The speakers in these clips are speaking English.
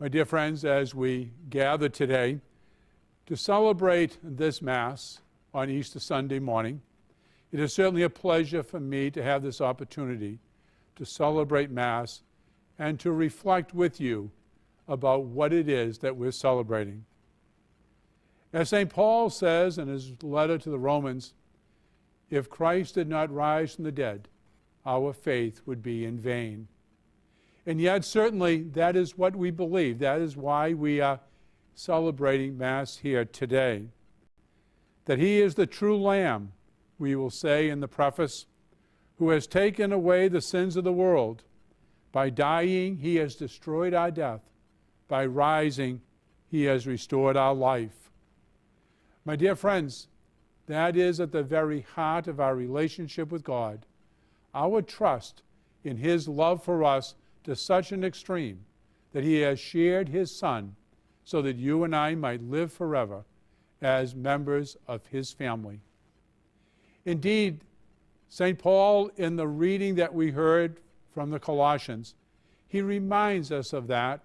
My dear friends, as we gather today to celebrate this Mass on Easter Sunday morning, it is certainly a pleasure for me to have this opportunity to celebrate Mass and to reflect with you about what it is that we're celebrating. As St. Paul says in his letter to the Romans, if Christ did not rise from the dead, our faith would be in vain. And yet, certainly, that is what we believe. That is why we are celebrating Mass here today. That He is the true Lamb, we will say in the preface, who has taken away the sins of the world. By dying, He has destroyed our death. By rising, He has restored our life. My dear friends, that is at the very heart of our relationship with God. Our trust in His love for us to such an extreme that He has shared His Son so that you and I might live forever as members of His family. Indeed, St. Paul, in the reading that we heard from the Colossians, he reminds us of that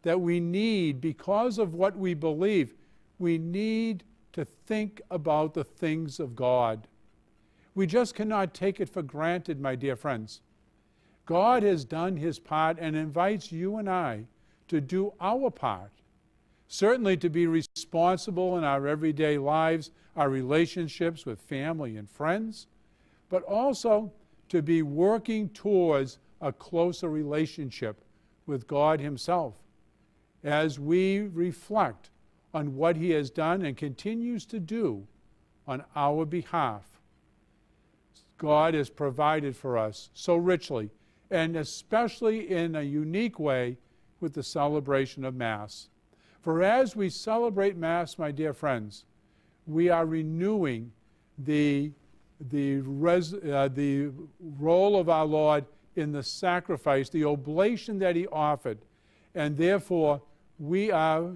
we need, because of what we believe, we need to think about the things of God. We just cannot take it for granted, my dear friends. God has done His part and invites you and I to do our part. Certainly to be responsible in our everyday lives, our relationships with family and friends, but also to be working towards a closer relationship with God Himself as we reflect on what He has done and continues to do on our behalf. God has provided for us so richly, and especially in a unique way with the celebration of Mass. For as we celebrate Mass, my dear friends, we are renewing the role of our Lord in the sacrifice, the oblation that He offered, and therefore we are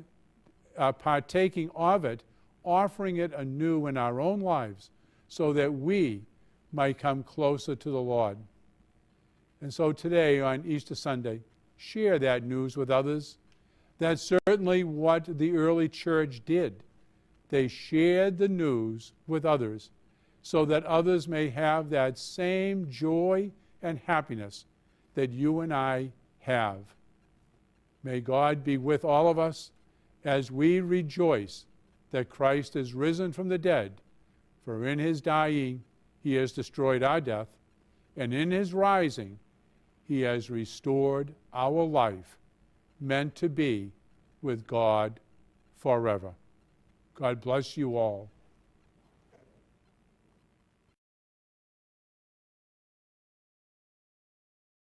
partaking of it, offering it anew in our own lives so that we might come closer to the Lord. And so today on Easter Sunday, share that news with others. That's certainly what the early church did. They shared the news with others so that others may have that same joy and happiness that you and I have. May God be with all of us as we rejoice that Christ is risen from the dead, for in His dying He has destroyed our death, and in His rising He has restored our life, meant to be with God forever. God bless you all.